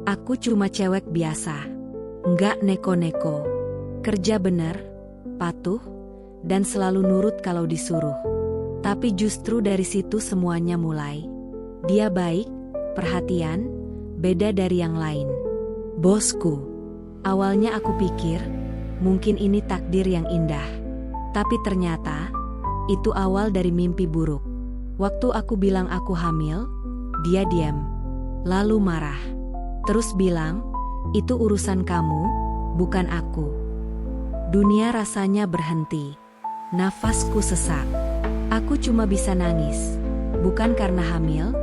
Aku cuma cewek biasa. Nggak neko-neko. Kerja bener, patuh, dan selalu nurut kalau disuruh. Tapi justru dari situ semuanya mulai. Dia baik, perhatian, beda dari yang lain. Bosku. Awalnya aku pikir, mungkin ini takdir yang indah. Tapi ternyata, itu awal dari mimpi buruk. Waktu aku bilang aku hamil, dia diam. Lalu marah. Terus bilang, itu urusan kamu, bukan aku. Dunia rasanya berhenti. Nafasku sesak. Aku cuma bisa nangis. Bukan karena hamil,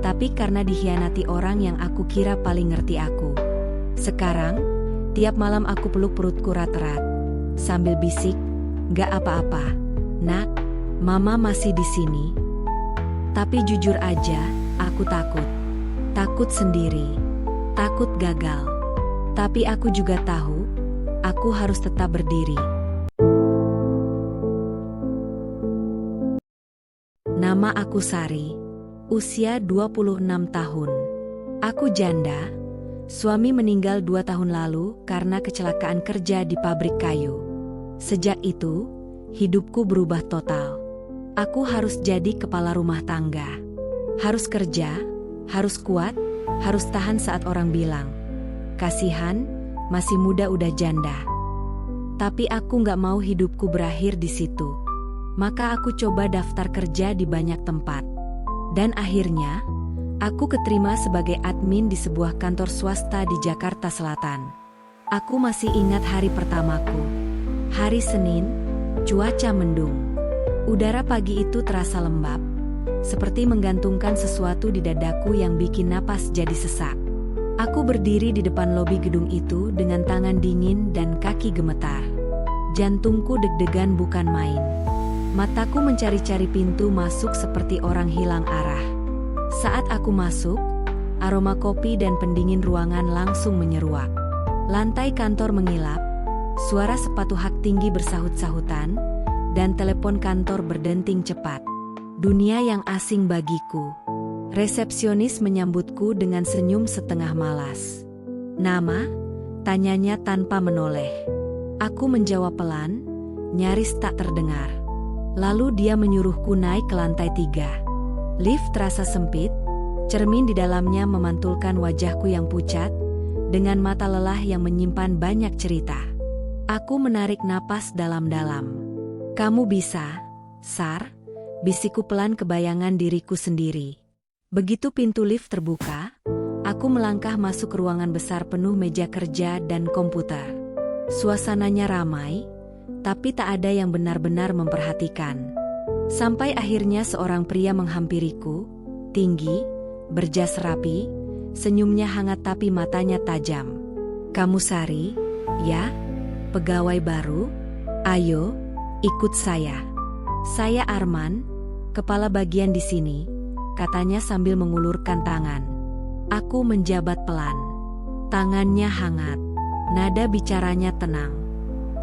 tapi karena dikhianati orang yang aku kira paling ngerti aku. Sekarang, tiap malam aku peluk perutku rat-rat. Sambil bisik, gak apa-apa. Nak, mama masih di sini. Tapi jujur aja, aku takut. Takut sendiri. Takut gagal. Tapi aku juga tahu, aku harus tetap berdiri. Nama aku Sari, usia 26 tahun. Aku janda, suami meninggal 2 tahun lalu karena kecelakaan kerja di pabrik kayu. Sejak itu, hidupku berubah total. Aku harus jadi kepala rumah tangga. Harus kerja, harus kuat, harus tahan saat orang bilang, kasihan, masih muda udah janda. Tapi aku gak mau hidupku berakhir di situ. Maka aku coba daftar kerja di banyak tempat. Dan akhirnya, aku keterima sebagai admin di sebuah kantor swasta di Jakarta Selatan. Aku masih ingat hari pertamaku. Hari Senin, cuaca mendung. Udara pagi itu terasa lembab, seperti menggantungkan sesuatu di dadaku yang bikin napas jadi sesak. Aku berdiri di depan lobi gedung itu dengan tangan dingin dan kaki gemetar. Jantungku deg-degan bukan main. Mataku mencari-cari pintu masuk seperti orang hilang arah. Saat aku masuk, aroma kopi dan pendingin ruangan langsung menyeruak. Lantai kantor mengilap, suara sepatu hak tinggi bersahut-sahutan, dan telepon kantor berdenting cepat. Dunia yang asing bagiku. Resepsionis menyambutku dengan senyum setengah malas. Nama? Tanyanya tanpa menoleh. Aku menjawab pelan, nyaris tak terdengar. Lalu dia menyuruhku naik ke lantai 3. Lift terasa sempit, cermin di dalamnya memantulkan wajahku yang pucat, dengan mata lelah yang menyimpan banyak cerita. Aku menarik napas dalam-dalam. Kamu bisa, Sar, bisikku pelan kebayangan diriku sendiri. Begitu pintu lift terbuka, aku melangkah masuk ke ruangan besar penuh meja kerja dan komputer. Suasananya ramai, tapi tak ada yang benar-benar memperhatikan. Sampai akhirnya seorang pria menghampiriku, tinggi, berjas rapi, senyumnya hangat tapi matanya tajam. Kamu Sari, ya? Pegawai baru? Ayo, ikut saya. Saya Arman, kepala bagian di sini, katanya sambil mengulurkan tangan. Aku menjabat pelan. Tangannya hangat, nada bicaranya tenang.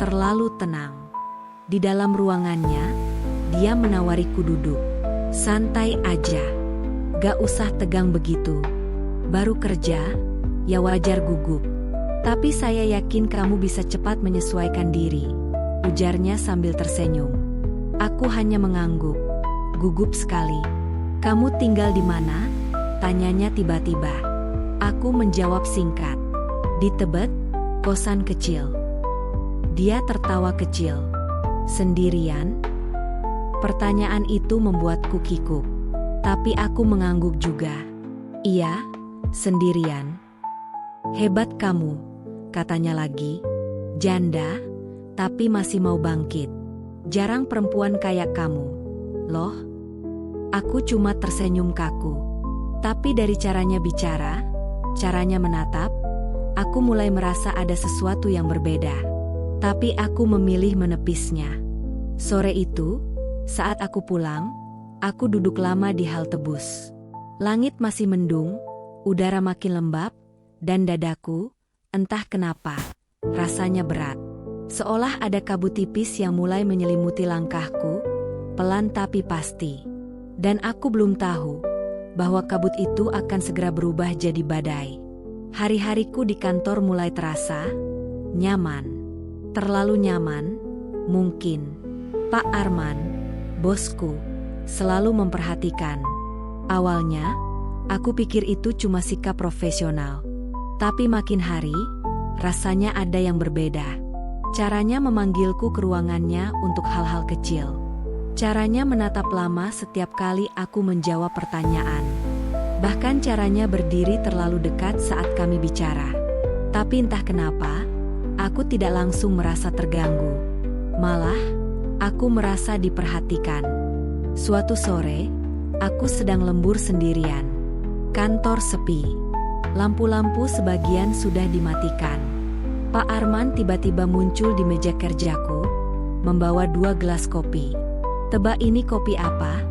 Terlalu tenang. Di dalam ruangannya, dia menawariku duduk. Santai aja. Gak usah tegang begitu. Baru kerja, ya wajar gugup. Tapi saya yakin kamu bisa cepat menyesuaikan diri, ujarnya sambil tersenyum. Aku hanya mengangguk. Gugup sekali. Kamu tinggal di mana? Tanyanya tiba-tiba. Aku menjawab singkat. Di Tebet, kosan kecil. Dia tertawa kecil. Sendirian? Pertanyaan itu membuatku kikuk. Tapi aku mengangguk juga. Iya, sendirian. Hebat kamu, katanya lagi. Janda, tapi masih mau bangkit. Jarang perempuan kayak kamu. Loh? Aku cuma tersenyum kaku. Tapi dari caranya bicara, caranya menatap, aku mulai merasa ada sesuatu yang berbeda. Tapi aku memilih menepisnya. Sore itu, saat aku pulang, aku duduk lama di halte bus. Langit masih mendung, udara makin lembab, dan dadaku, entah kenapa, rasanya berat. Seolah ada kabut tipis yang mulai menyelimuti langkahku, pelan tapi pasti. Dan aku belum tahu bahwa kabut itu akan segera berubah jadi badai. Hari-hariku di kantor mulai terasa nyaman. Terlalu nyaman, mungkin. Pak Arman, bosku, selalu memperhatikan. Awalnya, aku pikir itu cuma sikap profesional. Tapi makin hari, rasanya ada yang berbeda. Caranya memanggilku ke ruangannya untuk hal-hal kecil. Caranya menatap lama setiap kali aku menjawab pertanyaan. Bahkan caranya berdiri terlalu dekat saat kami bicara. Tapi entah kenapa, aku tidak langsung merasa terganggu. Malah, aku merasa diperhatikan. Suatu sore, aku sedang lembur sendirian. Kantor sepi. Lampu-lampu sebagian sudah dimatikan. Pak Arman tiba-tiba muncul di meja kerjaku, membawa 2 gelas kopi. "Tebak ini kopi apa?"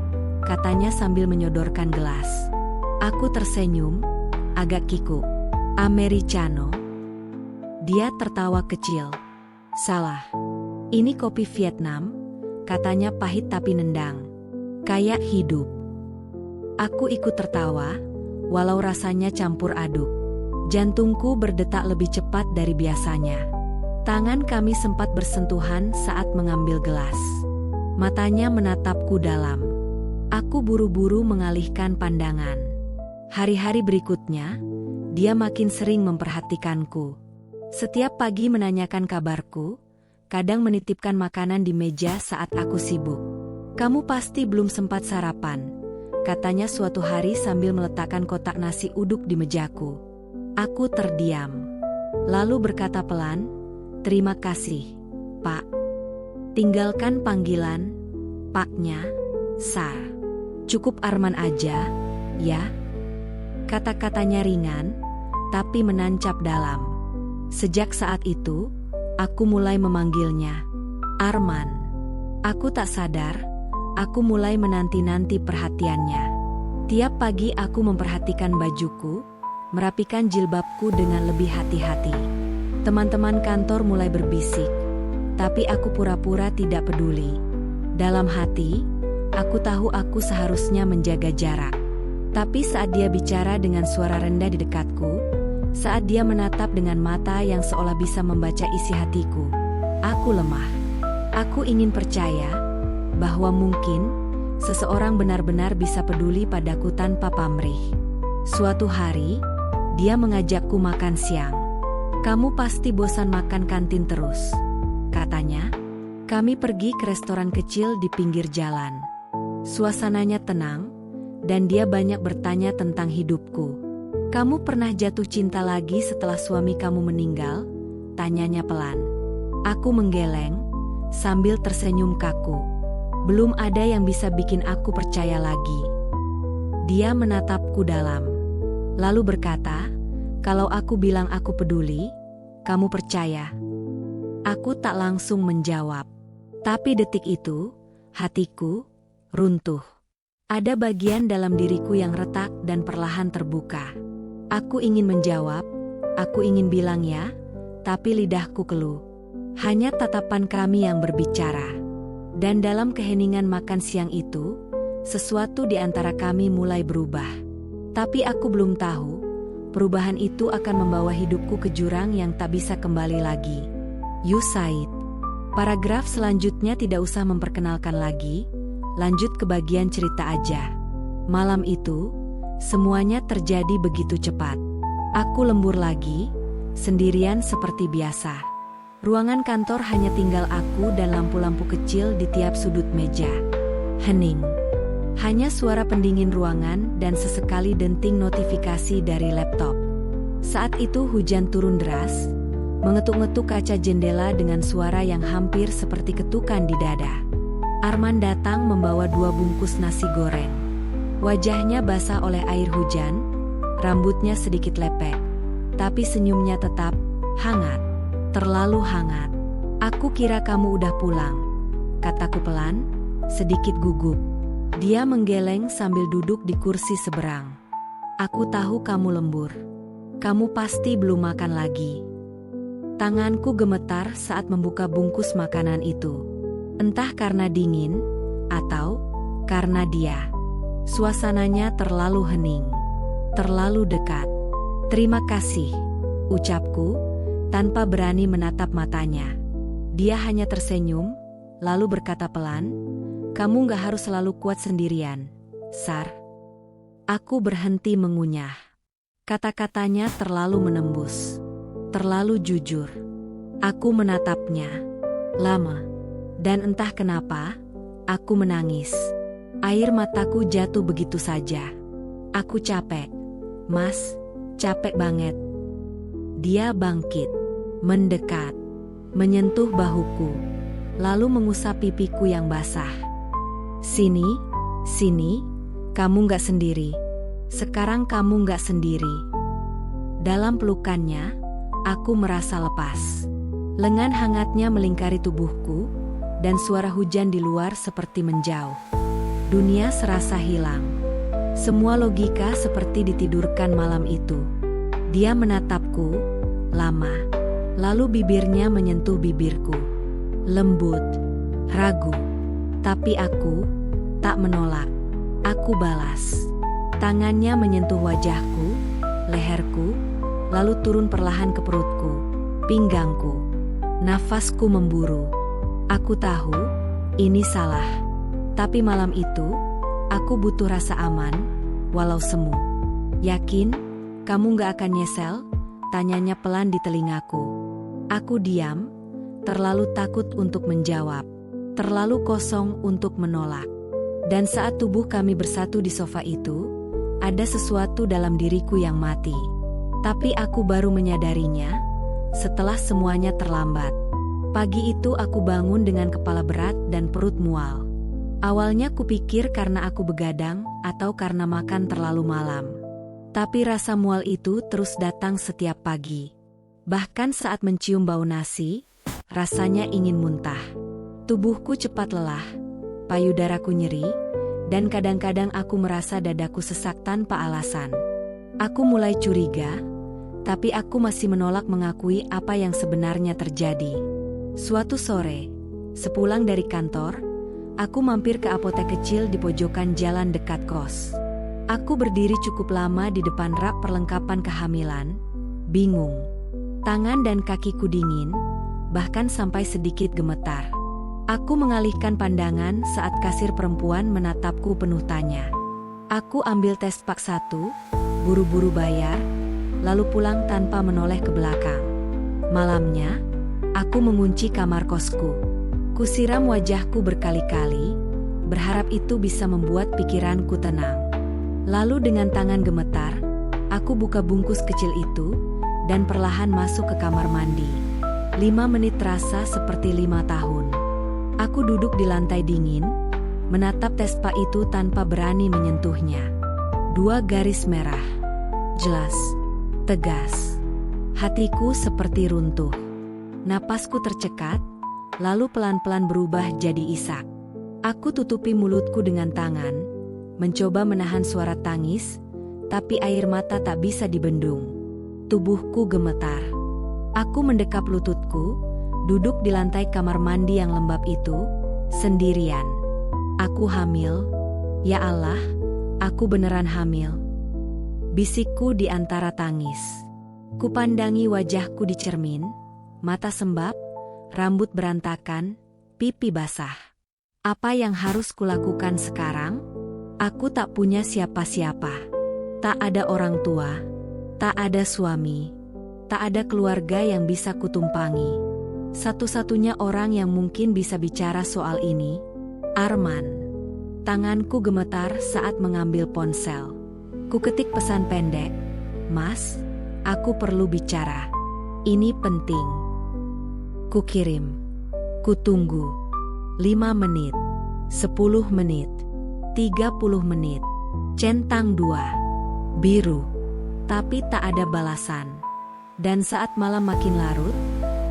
katanya sambil menyodorkan gelas. Aku tersenyum, agak kikuk. "Americano." Dia tertawa kecil. "Salah. Ini kopi Vietnam," katanya pahit tapi nendang. "Kayak hidup." Aku ikut tertawa, walau rasanya campur aduk. Jantungku berdetak lebih cepat dari biasanya. Tangan kami sempat bersentuhan saat mengambil gelas. Matanya menatapku dalam. Aku buru-buru mengalihkan pandangan. Hari-hari berikutnya, dia makin sering memperhatikanku. Setiap pagi menanyakan kabarku, kadang menitipkan makanan di meja saat aku sibuk. "Kamu pasti belum sempat sarapan," katanya suatu hari sambil meletakkan kotak nasi uduk di mejaku. Aku terdiam. Lalu berkata pelan, "Terima kasih, Pak." Tinggalkan panggilan Paknya, Sa. "Cukup Arman aja, ya." Kata-katanya ringan, tapi menancap dalam. Sejak saat itu, aku mulai memanggilnya Arman. Aku tak sadar, aku mulai menanti-nanti perhatiannya. Tiap pagi aku memperhatikan bajuku, merapikan jilbabku dengan lebih hati-hati. Teman-teman kantor mulai berbisik, tapi aku pura-pura tidak peduli. Dalam hati, aku tahu aku seharusnya menjaga jarak. Tapi saat dia bicara dengan suara rendah di dekatku, saat dia menatap dengan mata yang seolah bisa membaca isi hatiku, aku lemah. Aku ingin percaya bahwa mungkin seseorang benar-benar bisa peduli padaku tanpa pamrih. Suatu hari, dia mengajakku makan siang. "Kamu pasti bosan makan kantin terus," katanya. Kami pergi ke restoran kecil di pinggir jalan. Suasananya tenang, dan dia banyak bertanya tentang hidupku. "Kamu pernah jatuh cinta lagi setelah suami kamu meninggal?" tanyanya pelan. Aku menggeleng, sambil tersenyum kaku. Belum ada yang bisa bikin aku percaya lagi. Dia menatapku dalam. Lalu berkata, "Kalau aku bilang aku peduli, kamu percaya?" Aku tak langsung menjawab. Tapi detik itu, hatiku runtuh. Ada bagian dalam diriku yang retak dan perlahan terbuka. Aku ingin menjawab, aku ingin bilang ya, tapi lidahku keluh. Hanya tatapan kami yang berbicara. Dan dalam keheningan makan siang itu, sesuatu di antara kami mulai berubah. Tapi aku belum tahu, perubahan itu akan membawa hidupku ke jurang yang tak bisa kembali lagi. You Said. Paragraf selanjutnya tidak usah memperkenalkan lagi, lanjut ke bagian cerita aja. Malam itu, semuanya terjadi begitu cepat. Aku lembur lagi, sendirian seperti biasa. Ruangan kantor hanya tinggal aku dan lampu-lampu kecil di tiap sudut meja. Hening. Hanya suara pendingin ruangan dan sesekali denting notifikasi dari laptop. Saat itu hujan turun deras, mengetuk-ngetuk kaca jendela dengan suara yang hampir seperti ketukan di dada. Arman datang membawa 2 bungkus nasi goreng. Wajahnya basah oleh air hujan, rambutnya sedikit lepek, tapi senyumnya tetap hangat, terlalu hangat. "Aku kira kamu udah pulang," kataku pelan, sedikit gugup. Dia menggeleng sambil duduk di kursi seberang. "Aku tahu kamu lembur. Kamu pasti belum makan lagi." Tanganku gemetar saat membuka bungkus makanan itu. Entah karena dingin, atau karena dia. Suasananya terlalu hening, terlalu dekat. Terima kasih, ucapku, tanpa berani menatap matanya. Dia hanya tersenyum, lalu berkata pelan, "Kamu gak harus selalu kuat sendirian, Sar." Aku berhenti mengunyah. Kata-katanya terlalu menembus, terlalu jujur. Aku menatapnya lama, dan entah kenapa, aku menangis. Air mataku jatuh begitu saja. Aku capek, Mas, capek banget. Dia bangkit, mendekat, menyentuh bahuku, lalu mengusap pipiku yang basah. Sini, kamu gak sendiri. Sekarang kamu gak sendiri. Dalam pelukannya, aku merasa lepas. Lengan hangatnya melingkari tubuhku, dan suara hujan di luar seperti menjauh. Dunia serasa hilang. Semua logika seperti ditidurkan malam itu. Dia menatapku lama, lalu bibirnya menyentuh bibirku. Lembut, ragu. Tapi aku tak menolak. Aku balas. Tangannya menyentuh wajahku, leherku, lalu turun perlahan ke perutku, pinggangku. Nafasku memburu. Aku tahu, ini salah. Tapi malam itu, aku butuh rasa aman, walau semu. Yakin, kamu gak akan nyesel? Tanyanya pelan di telingaku. Aku diam, terlalu takut untuk menjawab, terlalu kosong untuk menolak. Dan saat tubuh kami bersatu di sofa itu, ada sesuatu dalam diriku yang mati. Tapi aku baru menyadarinya setelah semuanya terlambat. Pagi itu aku bangun dengan kepala berat dan perut mual. Awalnya kupikir karena aku begadang atau karena makan terlalu malam. Tapi rasa mual itu terus datang setiap pagi. Bahkan saat mencium bau nasi, rasanya ingin muntah. Tubuhku cepat lelah, payudaraku nyeri, dan kadang-kadang aku merasa dadaku sesak tanpa alasan. Aku mulai curiga, tapi aku masih menolak mengakui apa yang sebenarnya terjadi. Suatu sore, sepulang dari kantor, aku mampir ke apotek kecil di pojokan jalan dekat kos. Aku berdiri cukup lama di depan rak perlengkapan kehamilan, bingung. Tangan dan kakiku dingin, bahkan sampai sedikit gemetar. Aku mengalihkan pandangan saat kasir perempuan menatapku penuh tanya. Aku ambil tes pak 1, buru-buru bayar, lalu pulang tanpa menoleh ke belakang. Malamnya, aku mengunci kamar kosku. Kusiram wajahku berkali-kali, berharap itu bisa membuat pikiranku tenang. Lalu dengan tangan gemetar, aku buka bungkus kecil itu, dan perlahan masuk ke kamar mandi. 5 menit terasa seperti 5 tahun. Aku duduk di lantai dingin, menatap tespa itu tanpa berani menyentuhnya. 2 garis merah. Jelas, tegas. Hatiku seperti runtuh. Napasku tercekat, lalu pelan-pelan berubah jadi isak. Aku tutupi mulutku dengan tangan, mencoba menahan suara tangis, tapi air mata tak bisa dibendung. Tubuhku gemetar. Aku mendekap lututku, duduk di lantai kamar mandi yang lembab itu, sendirian. Aku hamil. Ya Allah, aku beneran hamil. Bisikku di antara tangis. Kupandangi wajahku di cermin, mata sembab, rambut berantakan, pipi basah. Apa yang harus kulakukan sekarang? Aku tak punya siapa-siapa. Tak ada orang tua, tak ada suami, tak ada keluarga yang bisa kutumpangi. Satu-satunya orang yang mungkin bisa bicara soal ini, Arman. Tanganku gemetar saat mengambil ponsel. Kuketik pesan pendek, "Mas, aku perlu bicara. Ini penting." Kukirim. Kutunggu. 5 menit. 10 menit. 30 menit. Centang 2. Biru. Tapi tak ada balasan. Dan saat malam makin larut,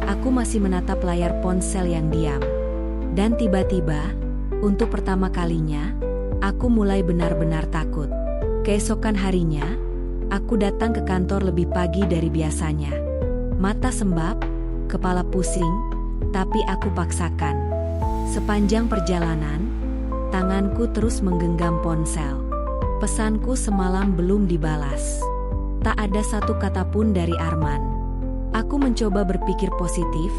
aku masih menatap layar ponsel yang diam. Dan tiba-tiba, untuk pertama kalinya, aku mulai benar-benar takut. Keesokan harinya, aku datang ke kantor lebih pagi dari biasanya. Mata sembab, kepala pusing, tapi aku paksakan. Sepanjang perjalanan, tanganku terus menggenggam ponsel. Pesanku semalam belum dibalas. Tak ada satu kata pun dari Arman. Aku mencoba berpikir positif,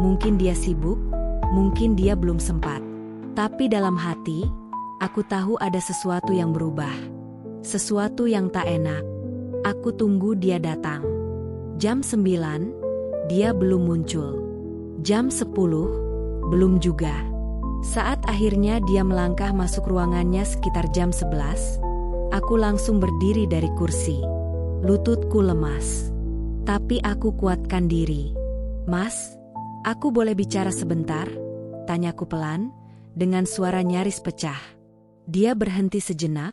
mungkin dia sibuk, mungkin dia belum sempat. Tapi dalam hati, aku tahu ada sesuatu yang berubah. Sesuatu yang tak enak. Aku tunggu dia datang. Jam 9, dia belum muncul. Jam 10, belum juga. Saat akhirnya dia melangkah masuk ruangannya sekitar jam 11, aku langsung berdiri dari kursi. Lututku lemas. Tapi aku kuatkan diri. "Mas, aku boleh bicara sebentar?" Tanyaku pelan, dengan suara nyaris pecah. Dia berhenti sejenak,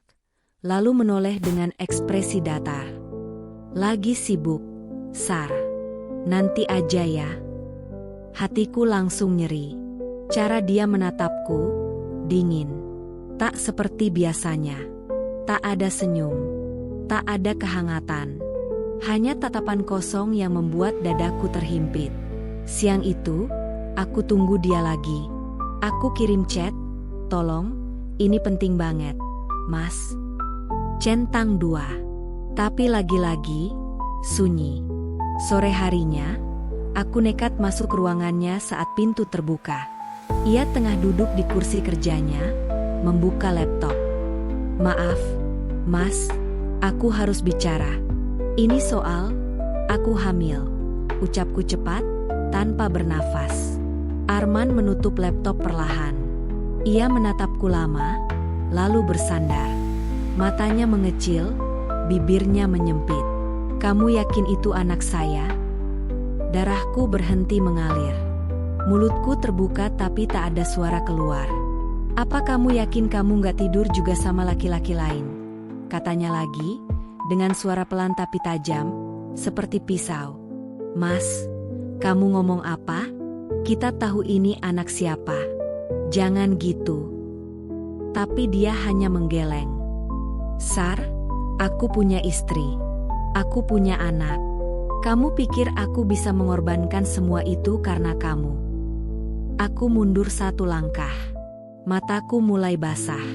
lalu menoleh dengan ekspresi datar. "Lagi sibuk, Sar. Nanti aja ya." Hatiku langsung nyeri. Cara dia menatapku, dingin. Tak seperti biasanya. Tak ada senyum. Tak ada kehangatan. Hanya tatapan kosong yang membuat dadaku terhimpit. Siang itu, aku tunggu dia lagi. Aku kirim chat, "Tolong, ini penting banget, Mas." Centang 2. Tapi lagi-lagi, sunyi. Sore harinya, aku nekat masuk ke ruangannya saat pintu terbuka. Ia tengah duduk di kursi kerjanya, membuka laptop. "Maaf, Mas, aku harus bicara. Ini soal, aku hamil," ucapku cepat, tanpa bernafas. Arman menutup laptop perlahan. Ia menatapku lama, lalu bersandar. Matanya mengecil, bibirnya menyempit. "Kamu yakin itu anak saya?" Darahku berhenti mengalir. Mulutku terbuka tapi tak ada suara keluar. "Apa kamu yakin kamu gak tidur juga sama laki-laki lain?" Katanya lagi, dengan suara pelan tapi tajam, seperti pisau. "Mas, kamu ngomong apa? Kita tahu ini anak siapa. Jangan gitu." Tapi dia hanya menggeleng. "Sar, aku punya istri. Aku punya anak. Kamu pikir aku bisa mengorbankan semua itu karena kamu?" Aku mundur satu langkah. Mataku mulai basah.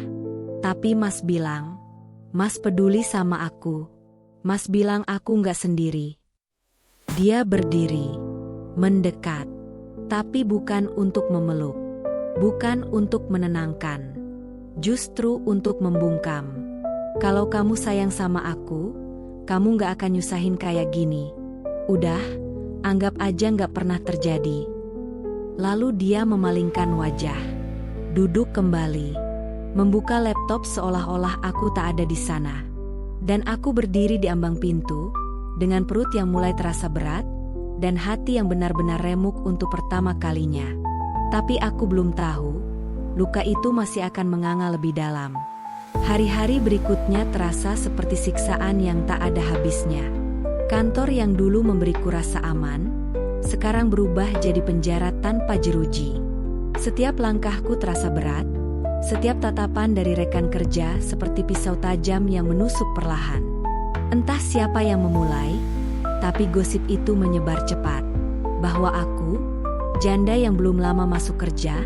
"Tapi Mas bilang, Mas peduli sama aku. Mas bilang aku nggak sendiri." Dia berdiri, mendekat, tapi bukan untuk memeluk, bukan untuk menenangkan, justru untuk membungkam. "Kalau kamu sayang sama aku, kamu nggak akan nyusahin kayak gini. Udah, anggap aja nggak pernah terjadi." Lalu dia memalingkan wajah, duduk kembali, membuka laptop seolah-olah aku tak ada di sana. Dan aku berdiri di ambang pintu, dengan perut yang mulai terasa berat, dan hati yang benar-benar remuk untuk pertama kalinya. Tapi aku belum tahu, luka itu masih akan menganga lebih dalam. Hari-hari berikutnya terasa seperti siksaan yang tak ada habisnya. Kantor yang dulu memberiku rasa aman, sekarang berubah jadi penjara tanpa jeruji. Setiap langkahku terasa berat. Setiap tatapan dari rekan kerja seperti pisau tajam yang menusuk perlahan. Entah siapa yang memulai, tapi gosip itu menyebar cepat. Bahwa aku, janda yang belum lama masuk kerja,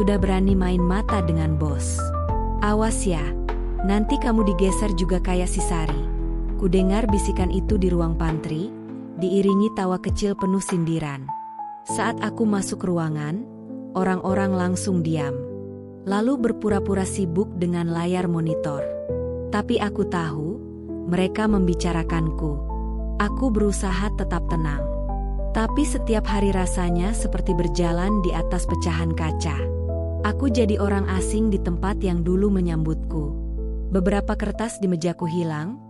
sudah berani main mata dengan bos. "Awas ya, nanti kamu digeser juga kayak si Sari." Kudengar bisikan itu di ruang pantry, diiringi tawa kecil penuh sindiran. Saat aku masuk ruangan, orang-orang langsung diam. Lalu berpura-pura sibuk dengan layar monitor. Tapi aku tahu, mereka membicarakanku. Aku berusaha tetap tenang. Tapi setiap hari rasanya seperti berjalan di atas pecahan kaca. Aku jadi orang asing di tempat yang dulu menyambutku. Beberapa kertas di mejaku hilang,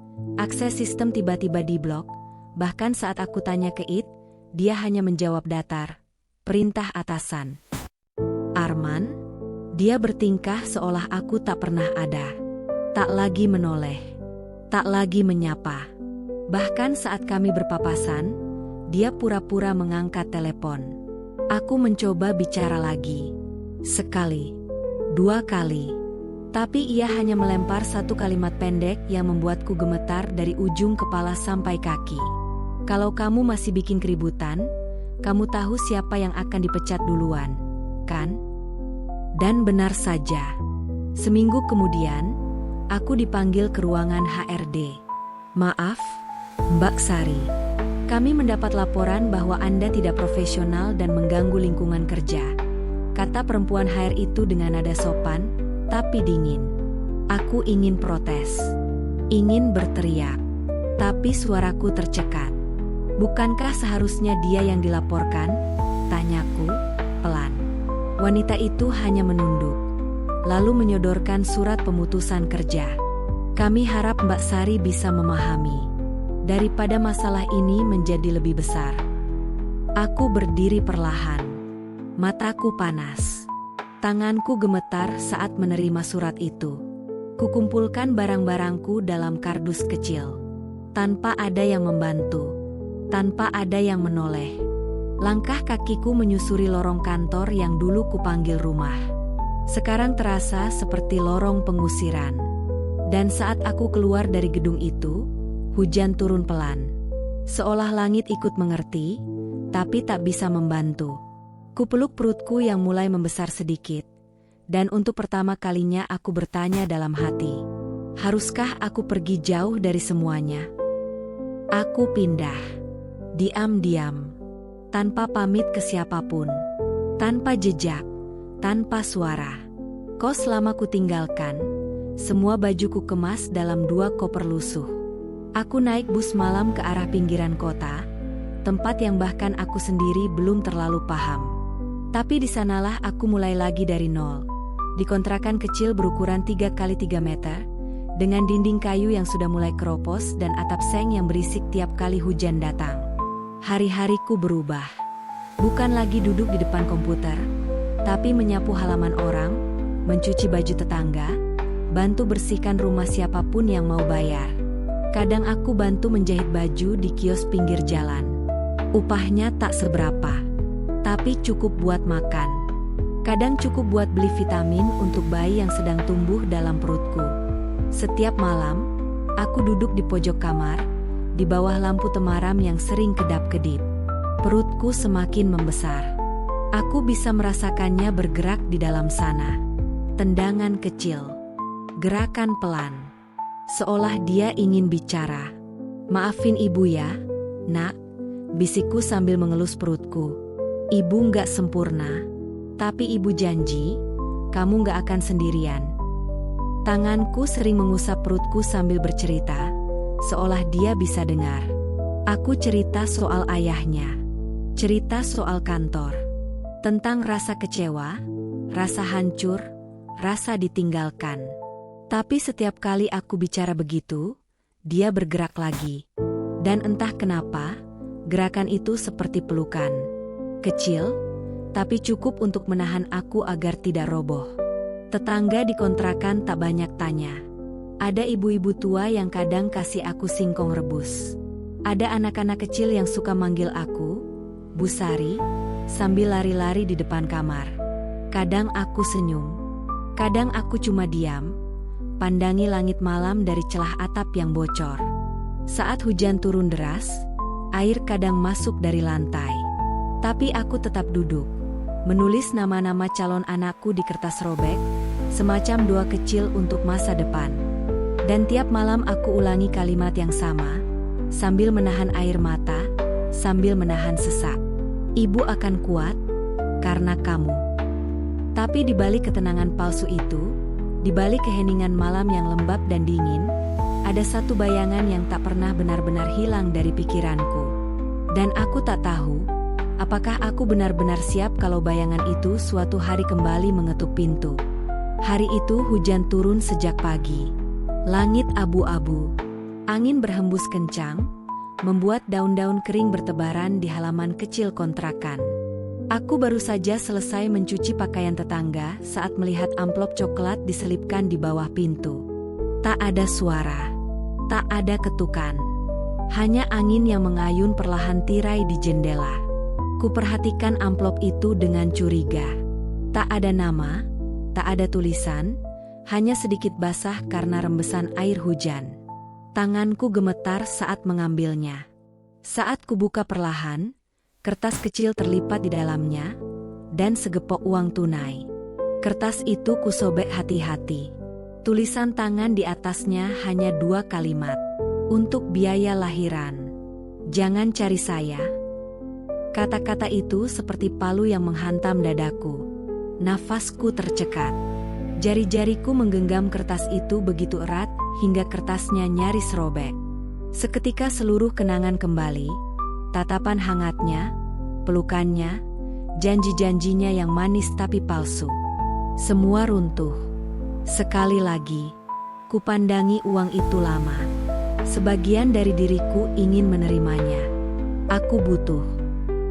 akses sistem tiba-tiba diblok. Bahkan saat aku tanya ke It, dia hanya menjawab datar. "Perintah atasan." "Arman?" Dia bertingkah seolah aku tak pernah ada. Tak lagi menoleh. Tak lagi menyapa. Bahkan saat kami berpapasan, dia pura-pura mengangkat telepon. Aku mencoba bicara lagi. Sekali. 2 kali. Tapi ia hanya melempar satu kalimat pendek yang membuatku gemetar dari ujung kepala sampai kaki. "Kalau kamu masih bikin keributan, kamu tahu siapa yang akan dipecat duluan, kan?" Dan benar saja. Seminggu kemudian, aku dipanggil ke ruangan HRD. "Maaf, Mbak Sari, kami mendapat laporan bahwa Anda tidak profesional dan mengganggu lingkungan kerja, kata perempuan HR itu dengan nada sopan, tapi dingin. Aku ingin protes, ingin berteriak, tapi suaraku tercekat. Bukankah seharusnya dia yang dilaporkan? Tanyaku, pelan. Wanita itu hanya menunduk, lalu menyodorkan surat pemutusan kerja. Kami harap Mbak Sari bisa memahami, daripada masalah ini menjadi lebih besar. Aku berdiri perlahan. Mataku panas. Tanganku gemetar saat menerima surat itu. Kukumpulkan barang-barangku dalam kardus kecil. Tanpa ada yang membantu. Tanpa ada yang menoleh. Langkah kakiku menyusuri lorong kantor yang dulu kupanggil rumah. Sekarang terasa seperti lorong pengusiran. Dan saat aku keluar dari gedung itu, hujan turun pelan. Seolah langit ikut mengerti, tapi tak bisa membantu. Kupeluk perutku yang mulai membesar sedikit. Dan untuk pertama kalinya aku bertanya dalam hati, haruskah aku pergi jauh dari semuanya? Aku pindah. Diam-diam. Tanpa pamit ke siapapun. Tanpa jejak. Tanpa suara. Kos lama kutinggalkan. Semua bajuku kemas dalam 2 koper lusuh. Aku naik bus malam ke arah pinggiran kota, tempat yang bahkan aku sendiri belum terlalu paham. Tapi di sanalah aku mulai lagi dari nol, di kontrakan kecil berukuran 3 kali 3 meter, dengan dinding kayu yang sudah mulai keropos dan atap seng yang berisik tiap kali hujan datang. Hari-hariku berubah. Bukan lagi duduk di depan komputer, tapi menyapu halaman orang, mencuci baju tetangga, bantu bersihkan rumah siapapun yang mau bayar. Kadang aku bantu menjahit baju di kios pinggir jalan. Upahnya tak seberapa, tapi cukup buat makan. Kadang cukup buat beli vitamin untuk bayi yang sedang tumbuh dalam perutku. Setiap malam, aku duduk di pojok kamar, di bawah lampu temaram yang sering kedap-kedip. Perutku semakin membesar. Aku bisa merasakannya bergerak di dalam sana. Tendangan kecil, gerakan pelan. Seolah dia ingin bicara. Maafin ibu ya, nak, bisikku sambil mengelus perutku. Ibu nggak sempurna, tapi ibu janji, kamu nggak akan sendirian. Tanganku sering mengusap perutku sambil bercerita, seolah dia bisa dengar. Aku cerita soal ayahnya, cerita soal kantor, tentang rasa kecewa, rasa hancur, rasa ditinggalkan. Tapi setiap kali aku bicara begitu, dia bergerak lagi. Dan entah kenapa, gerakan itu seperti pelukan. Kecil, tapi cukup untuk menahan aku agar tidak roboh. Tetangga di kontrakan tak banyak tanya. Ada ibu-ibu tua yang kadang kasih aku singkong rebus. Ada anak-anak kecil yang suka manggil aku, Bu Sari, sambil lari-lari di depan kamar. Kadang aku senyum. Kadang aku cuma diam, pandangi langit malam dari celah atap yang bocor. Saat hujan turun deras, air kadang masuk dari lantai. Tapi aku tetap duduk, menulis nama-nama calon anakku di kertas robek, semacam doa kecil untuk masa depan. Dan tiap malam aku ulangi kalimat yang sama, sambil menahan air mata, sambil menahan sesak. Ibu akan kuat, karena kamu. Tapi di balik ketenangan palsu itu, di balik keheningan malam yang lembab dan dingin, ada satu bayangan yang tak pernah benar-benar hilang dari pikiranku. Dan aku tak tahu, apakah aku benar-benar siap kalau bayangan itu suatu hari kembali mengetuk pintu. Hari itu hujan turun sejak pagi. Langit abu-abu. Angin berhembus kencang, membuat daun-daun kering bertebaran di halaman kecil kontrakan. Aku baru saja selesai mencuci pakaian tetangga saat melihat amplop coklat diselipkan di bawah pintu. Tak ada suara, tak ada ketukan. Hanya angin yang mengayun perlahan tirai di jendela. Kuperhatikan amplop itu dengan curiga. Tak ada nama, tak ada tulisan, hanya sedikit basah karena rembesan air hujan. Tanganku gemetar saat mengambilnya. Saat kubuka perlahan, kertas kecil terlipat di dalamnya, dan segepok uang tunai. Kertas itu kusobek hati-hati. Tulisan tangan di atasnya hanya 2 kalimat. Untuk biaya lahiran. Jangan cari saya. Kata-kata itu seperti palu yang menghantam dadaku. Nafasku tercekat. Jari-jariku menggenggam kertas itu begitu erat hingga kertasnya nyaris robek. Seketika seluruh kenangan kembali, tatapan hangatnya, pelukannya, janji-janjinya yang manis tapi palsu. Semua runtuh. Sekali lagi, kupandangi uang itu lama. Sebagian dari diriku ingin menerimanya. Aku butuh.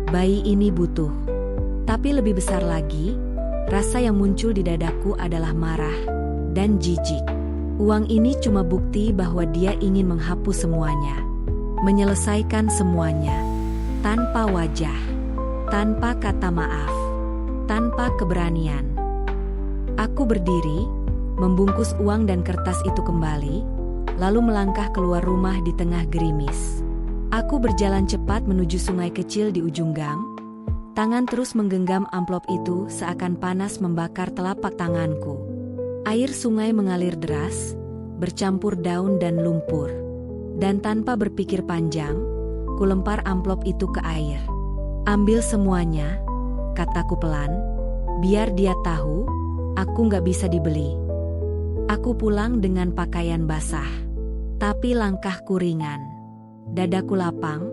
Bayi ini butuh. Tapi lebih besar lagi, rasa yang muncul di dadaku adalah marah dan jijik. Uang ini cuma bukti bahwa dia ingin menghapus semuanya. Menyelesaikan semuanya. Tanpa wajah. Tanpa kata maaf. Tanpa keberanian. Aku berdiri, membungkus uang dan kertas itu kembali, lalu melangkah keluar rumah di tengah gerimis. Aku berjalan cepat menuju sungai kecil di ujung gang. Tangan terus menggenggam amplop itu seakan panas membakar telapak tanganku. Air sungai mengalir deras, bercampur daun dan lumpur. Dan tanpa berpikir panjang, kulempar amplop itu ke air. Ambil semuanya, kataku pelan. Biar dia tahu, aku nggak bisa dibeli. Aku pulang dengan pakaian basah. Tapi langkahku ringan. Dadaku lapang,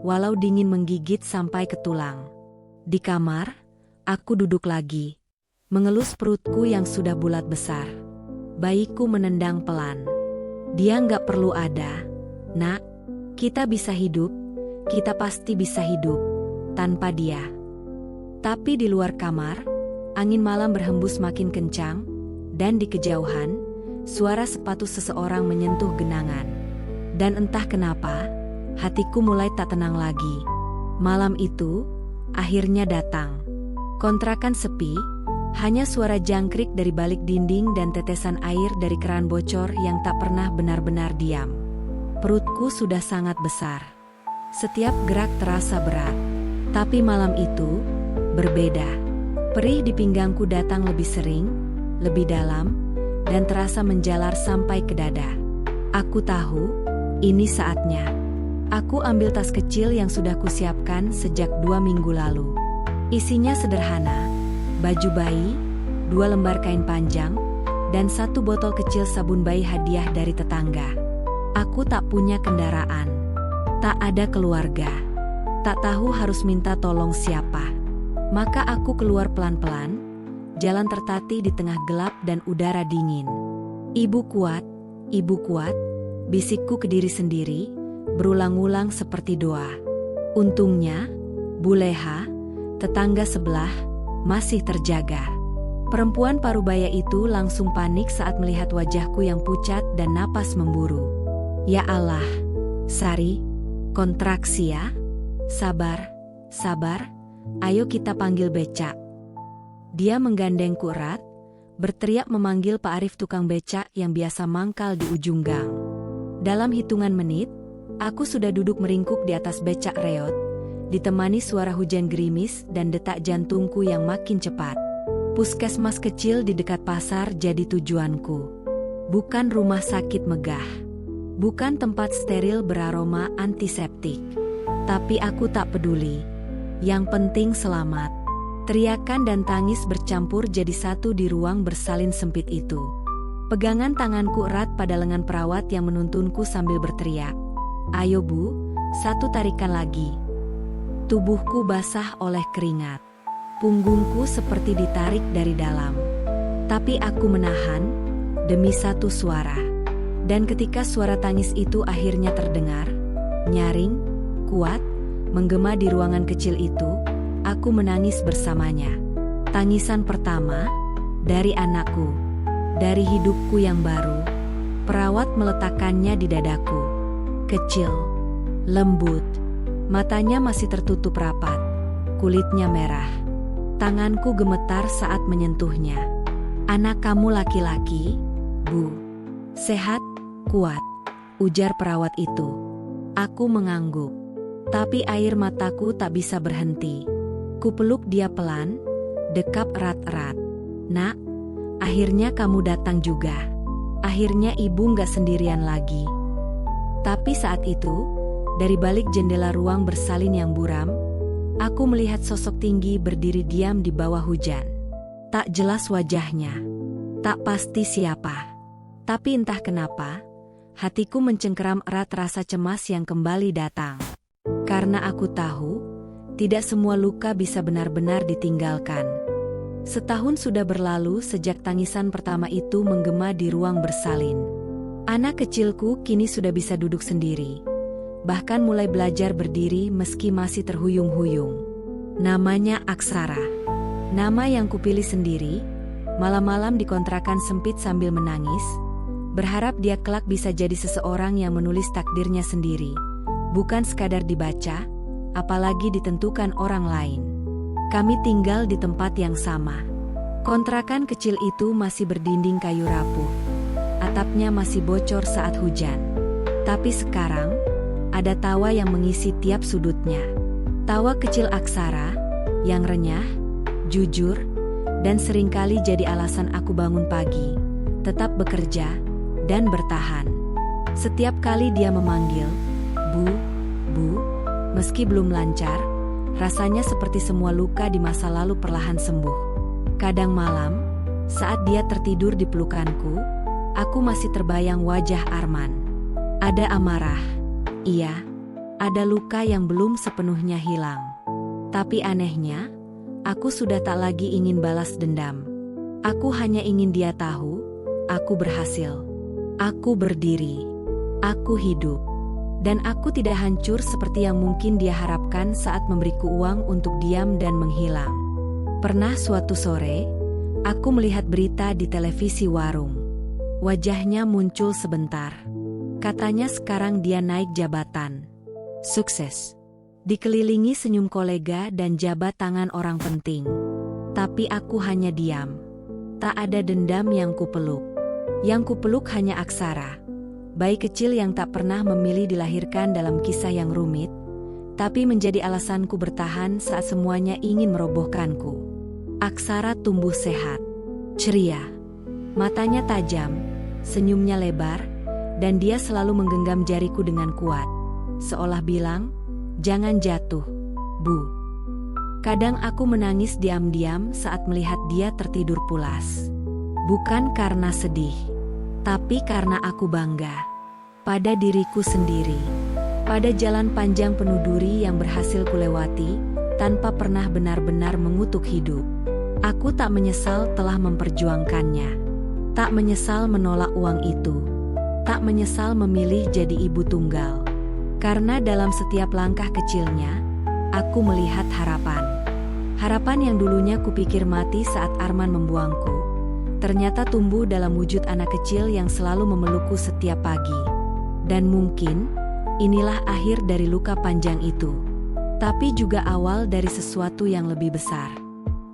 walau dingin menggigit sampai ke tulang. Di kamar, aku duduk lagi. Mengelus perutku yang sudah bulat besar. Bayiku menendang pelan. Dia nggak perlu ada. Nak, kita bisa hidup. Kita pasti bisa hidup. Tanpa dia. Tapi di luar kamar, angin malam berhembus makin kencang. Dan di kejauhan, suara sepatu seseorang menyentuh genangan. Dan entah kenapa, hatiku mulai tak tenang lagi. Malam itu, akhirnya datang. Kontrakan sepi, hanya suara jangkrik dari balik dinding dan tetesan air dari keran bocor yang tak pernah benar-benar diam. Perutku sudah sangat besar. Setiap gerak terasa berat. Tapi malam itu, berbeda. Perih di pinggangku datang lebih sering, lebih dalam, dan terasa menjalar sampai ke dada. Aku tahu, ini saatnya. Aku ambil tas kecil yang sudah kusiapkan sejak 2 minggu lalu. Isinya sederhana, baju bayi, 2 lembar kain panjang, dan 1 botol kecil sabun bayi hadiah dari tetangga. Aku tak punya kendaraan, tak ada keluarga, tak tahu harus minta tolong siapa. Maka aku keluar pelan-pelan, jalan tertatih di tengah gelap dan udara dingin. Ibu kuat, bisikku ke diri sendiri, berulang-ulang seperti doa. Untungnya, Bu Leha, tetangga sebelah, masih terjaga. Perempuan parubaya itu langsung panik saat melihat wajahku yang pucat dan napas memburu. Ya Allah, Sari, kontraksi ya. Sabar, ayo kita panggil becak. Dia menggandengku erat, berteriak memanggil Pak Arif tukang becak yang biasa mangkal di ujung gang. Dalam hitungan menit, aku sudah duduk meringkuk di atas becak reot, ditemani suara hujan gerimis dan detak jantungku yang makin cepat. Puskesmas kecil di dekat pasar jadi tujuanku. Bukan rumah sakit megah. Bukan tempat steril beraroma antiseptik. Tapi aku tak peduli. Yang penting selamat. Teriakan dan tangis bercampur jadi satu di ruang bersalin sempit itu. Pegangan tanganku erat pada lengan perawat yang menuntunku sambil berteriak. Ayo Bu, 1 tarikan lagi. Tubuhku basah oleh keringat. Punggungku seperti ditarik dari dalam. Tapi aku menahan, demi 1 suara. Dan ketika suara tangis itu akhirnya terdengar, nyaring, kuat, menggema di ruangan kecil itu, aku menangis bersamanya. Tangisan pertama, dari anakku, dari hidupku yang baru. Perawat meletakkannya di dadaku. Kecil, lembut, matanya masih tertutup rapat, kulitnya merah. Tanganku gemetar saat menyentuhnya. Anak kamu laki-laki, Bu. Sehat, kuat, ujar perawat itu. Aku mengangguk, tapi air mataku tak bisa berhenti. Kupeluk dia pelan, dekap erat-erat. Nak, akhirnya kamu datang juga. Akhirnya ibu nggak sendirian lagi. Tapi saat itu, dari balik jendela ruang bersalin yang buram, aku melihat sosok tinggi berdiri diam di bawah hujan. Tak jelas wajahnya, tak pasti siapa. Tapi entah kenapa, hatiku mencengkeram erat rasa cemas yang kembali datang. Karena aku tahu, tidak semua luka bisa benar-benar ditinggalkan. Setahun sudah berlalu sejak tangisan pertama itu menggema di ruang bersalin. Anak kecilku kini sudah bisa duduk sendiri. Bahkan mulai belajar berdiri meski masih terhuyung-huyung. Namanya Aksara. Nama yang kupilih sendiri, malam-malam di kontrakan sempit sambil menangis, berharap dia kelak bisa jadi seseorang yang menulis takdirnya sendiri. Bukan sekadar dibaca, apalagi ditentukan orang lain. Kami tinggal di tempat yang sama. Kontrakan kecil itu masih berdinding kayu rapuh. Atapnya masih bocor saat hujan. Tapi sekarang, ada tawa yang mengisi tiap sudutnya. Tawa kecil Aksara, yang renyah, jujur, dan seringkali jadi alasan aku bangun pagi, tetap bekerja, dan bertahan. Setiap kali dia memanggil, Bu, Bu, meski belum lancar, rasanya seperti semua luka di masa lalu perlahan sembuh. Kadang malam, saat dia tertidur di pelukanku, aku masih terbayang wajah Arman. Ada amarah, iya, ada luka yang belum sepenuhnya hilang. Tapi anehnya, aku sudah tak lagi ingin balas dendam. Aku hanya ingin dia tahu, aku berhasil. Aku berdiri. Aku hidup. Dan aku tidak hancur seperti yang mungkin dia harapkan saat memberiku uang untuk diam dan menghilang. Pernah suatu sore, aku melihat berita di televisi warung. Wajahnya muncul sebentar. Katanya sekarang dia naik jabatan. Sukses. Dikelilingi senyum kolega dan jabat tangan orang penting. Tapi aku hanya diam. Tak ada dendam yang kupeluk. Yang kupeluk hanya Aksara. Bayi kecil yang tak pernah memilih dilahirkan dalam kisah yang rumit, tapi menjadi alasanku bertahan saat semuanya ingin merobohkanku. Aksara tumbuh sehat, ceria, matanya tajam, senyumnya lebar, dan dia selalu menggenggam jariku dengan kuat, seolah bilang, "Jangan jatuh, Bu." Kadang aku menangis diam-diam saat melihat dia tertidur pulas. Bukan karena sedih, tapi karena aku bangga pada diriku sendiri, pada jalan panjang penuh duri yang berhasil kulewati tanpa pernah benar-benar mengutuk hidup. Aku tak menyesal telah memperjuangkannya, tak menyesal menolak uang itu, tak menyesal memilih jadi ibu tunggal. Karena dalam setiap langkah kecilnya, aku melihat harapan. Harapan yang dulunya kupikir mati saat Arman membuangku, ternyata tumbuh dalam wujud anak kecil yang selalu memelukku setiap pagi. Dan mungkin, inilah akhir dari luka panjang itu. Tapi juga awal dari sesuatu yang lebih besar.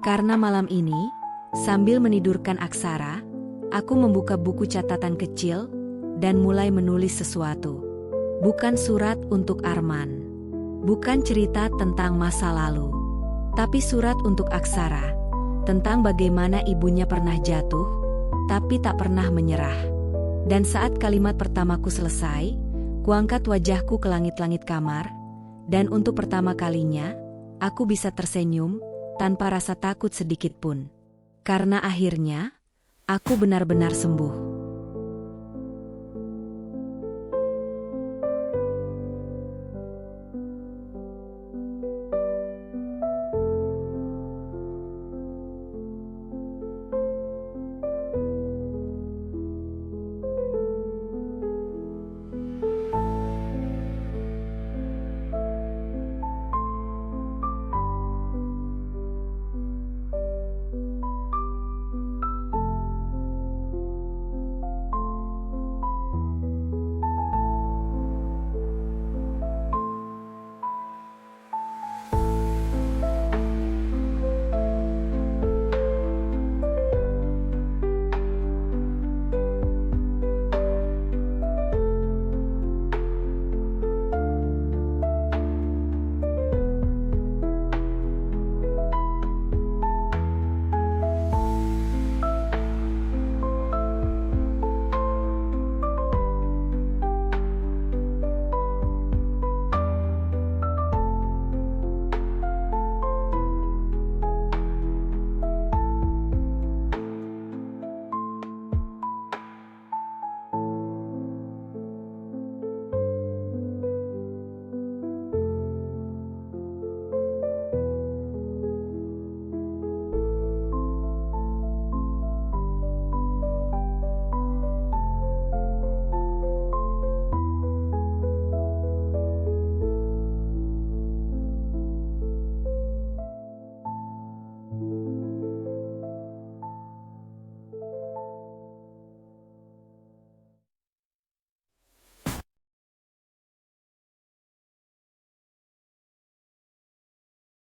Karena malam ini, sambil menidurkan Aksara, aku membuka buku catatan kecil, dan mulai menulis sesuatu. Bukan surat untuk Arman. Bukan cerita tentang masa lalu. Tapi surat untuk Aksara. Tentang bagaimana ibunya pernah jatuh, tapi tak pernah menyerah. Dan saat kalimat pertamaku selesai, kuangkat wajahku ke langit-langit kamar, dan untuk pertama kalinya, aku bisa tersenyum, tanpa rasa takut sedikit pun. Karena akhirnya, aku benar-benar sembuh.